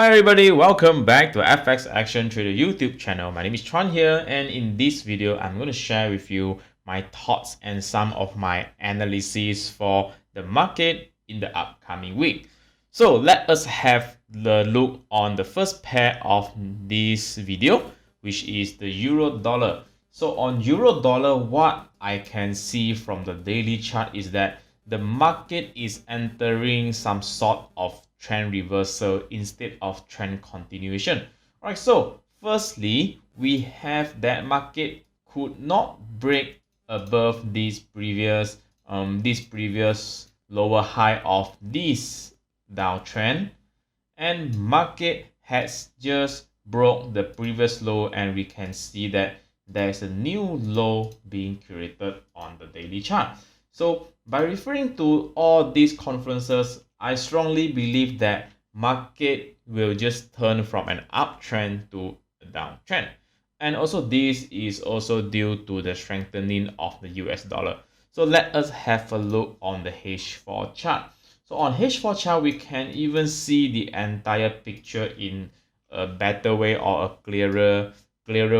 Hi everybody, welcome back to FX Action Trader YouTube channel. My name is Chuan here, and in this video I'm going to share with you my thoughts and some of my analysis for the market in the upcoming week. So let us have the look on the first pair of this video, which is the euro dollar. So on euro dollar, what I can see from the daily chart is that the market is entering some sort of trend reversal instead of trend continuation. All right, so firstly, we have that market could not break above this previous lower high of this downtrend, and market has just broke the previous low, and we can see that there's a new low being created on the daily chart. So by referring to all these conferences, I strongly believe that market will just turn from an uptrend to a downtrend. And also this is also due to the strengthening of the US dollar. So let us have a look on the H4 chart. So on H4 chart, we can even see the entire picture in a better way or a clearer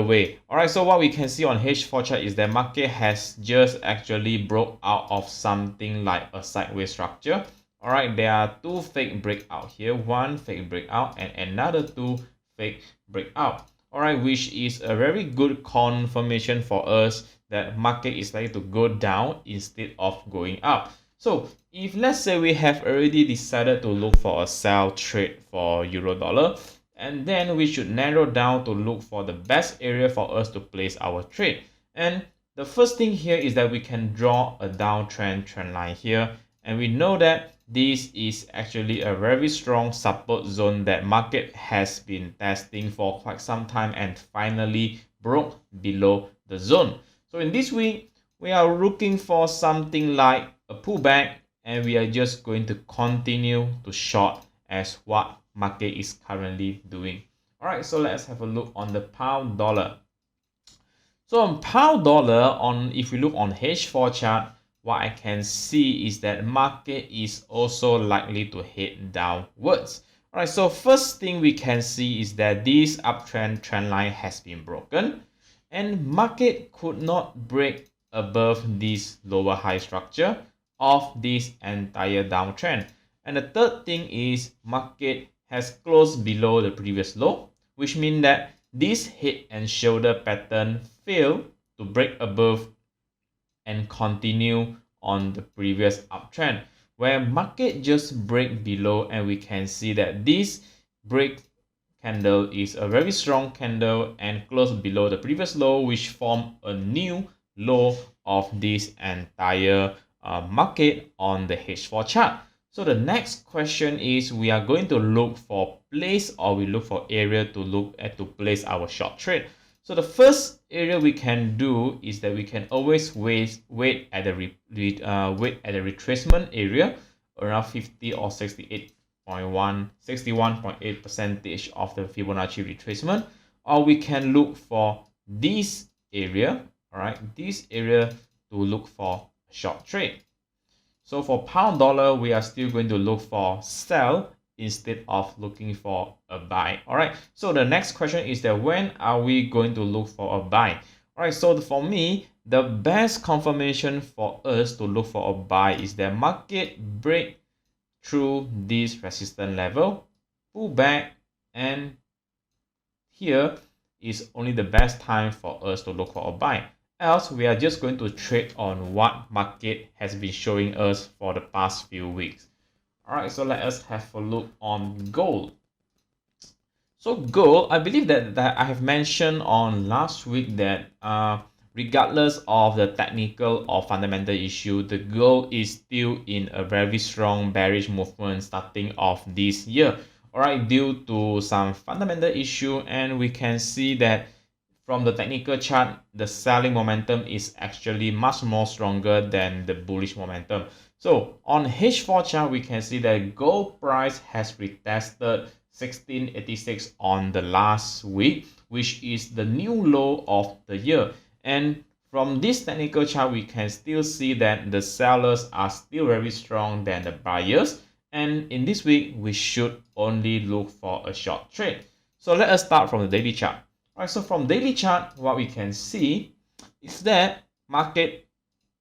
way. All right, so what we can see on H4 chart is that market has just actually broke out of something like a sideways structure. All right, there are two fake breakout here, one fake breakout and another two fake breakout. All right, which is a very good confirmation for us that market is likely to go down instead of going up. So if let's say we have already decided to look for a sell trade for euro dollar, and then we should narrow down to look for the best area for us to place our trade. And the first thing here is that we can draw a downtrend trend line here, and we know that this is actually a very strong support zone that market has been testing for quite some time and finally broke below the zone. So in this week, we are looking for something like a pullback, and we are just going to continue to short as what market is currently doing. All right, so let's have a look on the pound dollar. So on pound dollar, if we look on H4 chart, what I can see is that market is also likely to head downwards. All right, so first thing we can see is that this uptrend trend line has been broken, and market could not break above this lower high structure of this entire downtrend. And the third thing is market has closed below the previous low, which means that this head and shoulder pattern failed to break above and continue on the previous uptrend, where market just break below, and we can see that this break candle is a very strong candle and closed below the previous low, which form a new low of this entire market on the H4 chart. So the next question is, we are going to look for place, or we look for area to look at to place our short trade. So the first area we can do is that we can always wait at the retracement area around 50 or 61.8% of the Fibonacci retracement, or we can look for this area, all right, this area to look for a short trade. So for pound dollar, we are still going to look for sell instead of looking for a buy. All right, so the next question is that when are we going to look for a buy? All right, so for me, the best confirmation for us to look for a buy is that market break through this resistance level, pull back, and here is only the best time for us to look for a buy. Else, we are just going to trade on what market has been showing us for the past few weeks. All right, so let us have a look on gold. So gold, I believe that I have mentioned on last week that regardless of the technical or fundamental issue, the gold is still in a very strong bearish movement starting off this year. All right, due to some fundamental issue, and we can see that from the technical chart, the selling momentum is actually much more stronger than the bullish momentum. So on H4 chart, we can see that gold price has retested 1686 on the last week, which is the new low of the year. And from this technical chart, we can still see that the sellers are still very strong than the buyers. And in this week, we should only look for a short trade. So let us start from the daily chart. All right, so from daily chart, what we can see is that market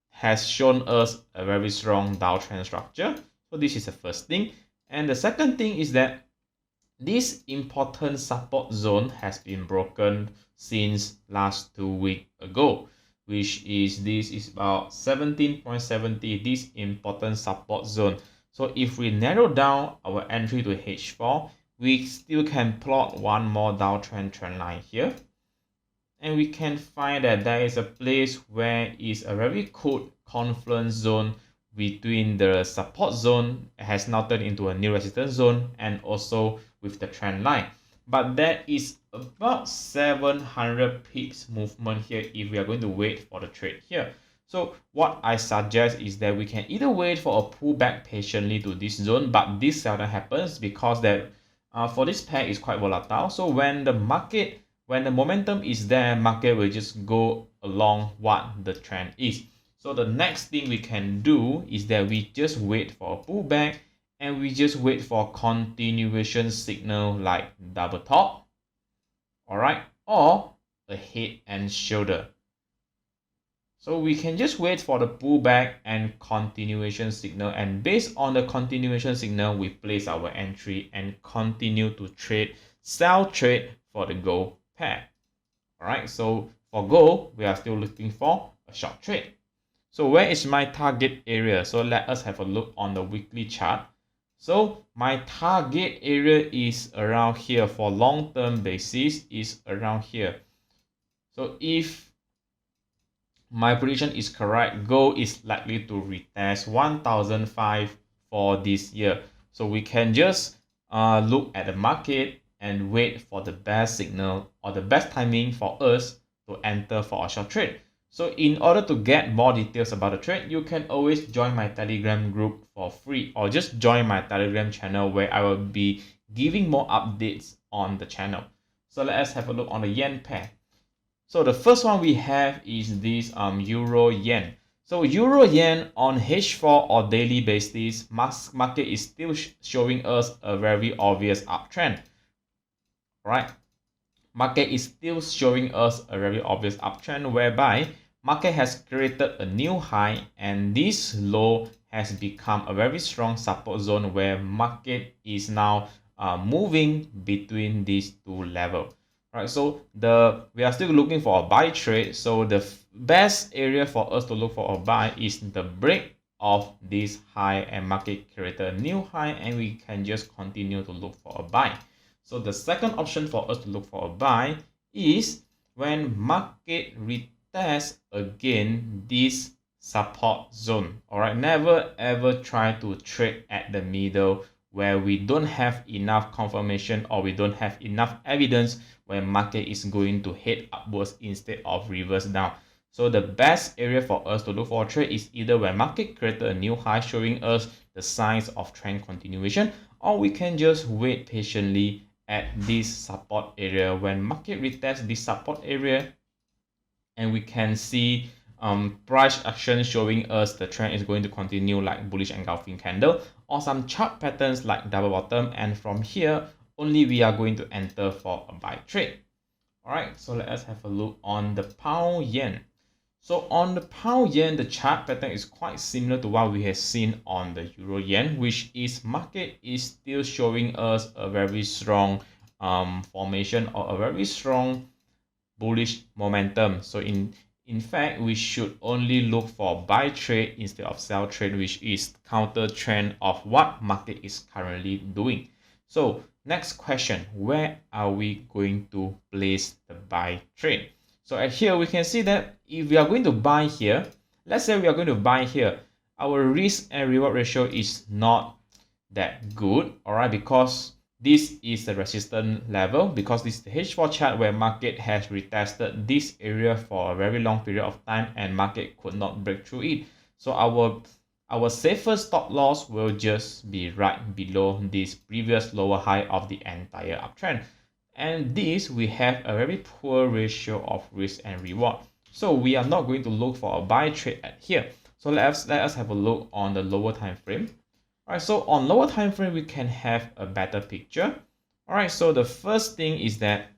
has shown us a very strong downtrend structure. So this is the first thing. And the second thing is that this important support zone has been broken since last 2 weeks ago, which is this is about 17.70, this important support zone. So if we narrow down our entry to H4, we still can plot one more downtrend trend line here. And we can find that there is a place where is a very good confluence zone between the support zone has now turned into a new resistance zone and also with the trend line. But that is about 700 pips movement here if we are going to wait for the trade here. So what I suggest is that we can either wait for a pullback patiently to this zone, but this seldom happens because that for this pair is quite volatile. So when the momentum is there, market will just go along what the trend is. So the next thing we can do is that we just wait for a pullback and we just wait for continuation signal like double top, all right, or a head and shoulder. So we can just wait for the pullback and continuation signal, and based on the continuation signal, we place our entry and continue to trade, sell trade for the gold pair. All right, so for gold, we are still looking for a short trade. So where is my target area? So let us have a look on the weekly chart. So my target area is around here for long-term basis is around here. So if my prediction is correct, gold is likely to retest 1,005 for this year. So we can just look at the market and wait for the best signal or the best timing for us to enter for a short trade. So in order to get more details about the trade, you can always join my Telegram group for free or just join my Telegram channel where I will be giving more updates on the channel. So let us have a look on the yen pair. So the first one we have is this euro yen. So euro yen on H4 or daily basis, market is still showing us a very obvious uptrend. Right? Market is still showing us a very obvious uptrend whereby market has created a new high and this low has become a very strong support zone where market is now moving between these two levels. Right, so we are still looking for a buy trade. So the best area for us to look for a buy is the break of this high and market created a new high, and we can just continue to look for a buy. So the second option for us to look for a buy is when market retests again this support zone. All right, never ever try to trade at the middle where we don't have enough confirmation or we don't have enough evidence where market is going to head upwards instead of reverse down. So the best area for us to look for a trade is either when market created a new high showing us the signs of trend continuation, or we can just wait patiently at this support area. When market retests this support area and we can see price action showing us the trend is going to continue like bullish engulfing candle or some chart patterns like double bottom, and from here only we are going to enter for a buy trade. All right, so let us have a look on the pound yen. So on the pound yen, the chart pattern is quite similar to what we have seen on the euro yen, which is market is still showing us a very strong formation or a very strong bullish momentum. So in fact, we should only look for buy trade instead of sell trade, which is counter trend of what market is currently doing. So next question, where are we going to place the buy trade? So at here, we can see that if we are going to buy here, let's say we are going to buy here, our risk and reward ratio is not that good, all right, because this is the resistance level, because this is the H4 chart where market has retested this area for a very long period of time and market could not break through it. So our safest stop loss will just be right below this previous lower high of the entire uptrend. And this, we have a very poor ratio of risk and reward. So we are not going to look for a buy trade at here. So let us have a look on the lower time frame. All right, so on lower time frame, we can have a better picture. All right, so the first thing is that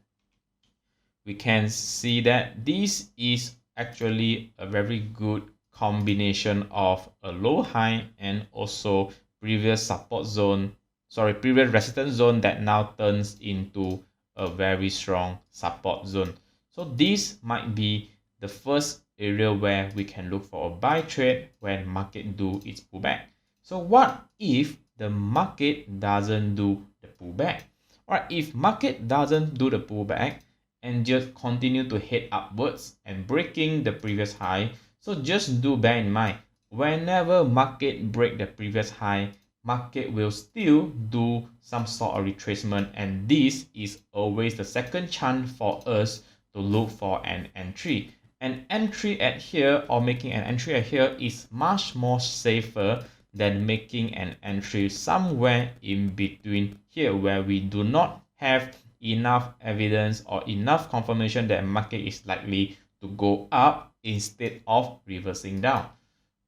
we can see that this is actually a very good combination of a low high and also previous support zone, previous resistance zone that now turns into a very strong support zone. So this might be the first area where we can look for a buy trade when market do its pullback. So what if the market doesn't do the pullback? All right, if market doesn't do the pullback and just continue to head upwards and breaking the previous high, so just do bear in mind, whenever market break the previous high, market will still do some sort of retracement, and this is always the second chance for us to look for an entry. An entry at here or making an entry at here is much more safer than making an entry somewhere in between here where we do not have enough evidence or enough confirmation that market is likely to go up instead of reversing down.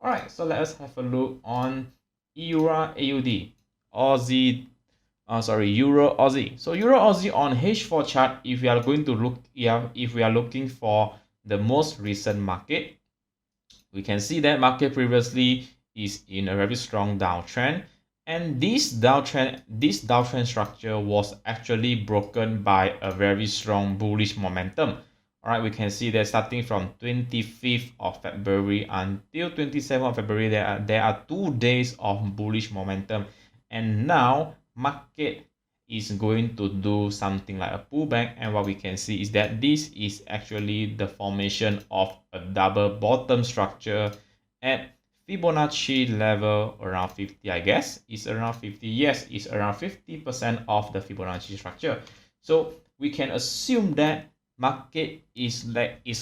All right, so let us have a look on EUR AUD, Aussie, Euro Aussie. So Euro Aussie on H4 chart, if we are going to look, if we are looking for the most recent market, we can see that market previously is in a very strong downtrend. And this downtrend structure was actually broken by a very strong bullish momentum. All right, we can see that starting from 25th of February until 27th of February, there are 2 days of bullish momentum. And now market is going to do something like a pullback. And what we can see is that this is actually the formation of a double bottom structure at Fibonacci level around 50, I guess. It's around 50. Yes, it's around 50% of the Fibonacci structure. So we can assume that market is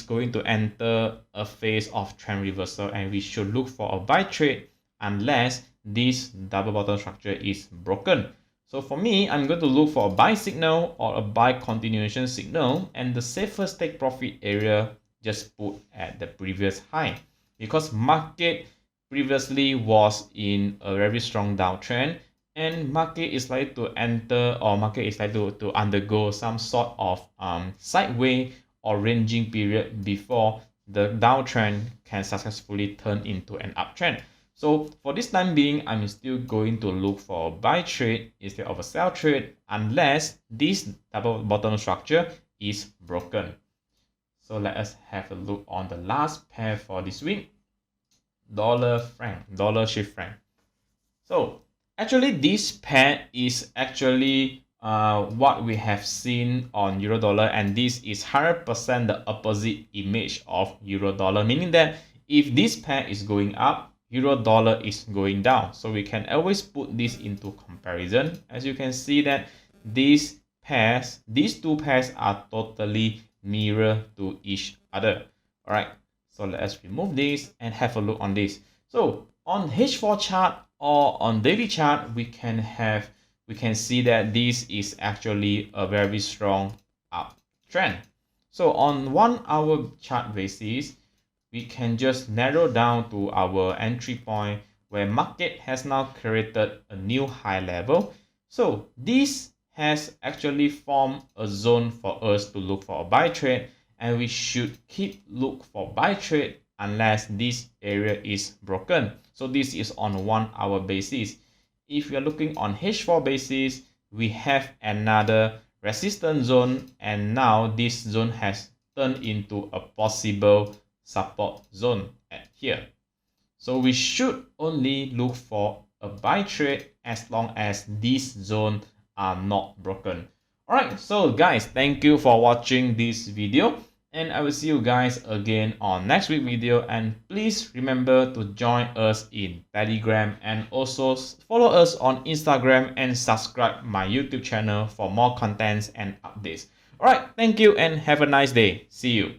going to enter a phase of trend reversal, and we should look for a buy trade unless this double bottom structure is broken. So for me, I'm going to look for a buy signal or a buy continuation signal, and the safest take profit area just put at the previous high, because market previously was in a very strong downtrend, and market is likely to enter, or market is likely to undergo some sort of sideways or ranging period before the downtrend can successfully turn into an uptrend. So for this time being, I'm still going to look for a buy trade instead of a sell trade unless this double bottom structure is broken. So let us have a look on the last pair for this week. Dollar Swiss franc. So actually this pair is actually what we have seen on euro dollar, and this is 100% the opposite image of euro dollar, meaning that if this pair is going up, euro dollar is going down. So we can always put this into comparison. As you can see that these two pairs are totally mirror to each other. All right, so let us remove this and have a look on this. So on H4 chart or on daily chart, we can see that this is actually a very strong uptrend. So on 1 hour chart basis, we can just narrow down to our entry point where market has now created a new high level. So this has actually formed a zone for us to look for a buy trade, and we should keep look for buy trade unless this area is broken. So this is on 1 hour basis. If we are looking on H4 basis, we have another resistance zone, and now this zone has turned into a possible support zone at here. So we should only look for a buy trade as long as this zone are not broken. Alright, so guys, thank you for watching this video, and I will see you guys again on next week video. And please remember to join us in Telegram, and also follow us on Instagram and subscribe my YouTube channel for more contents and updates. Alright, thank you and have a nice day. See you.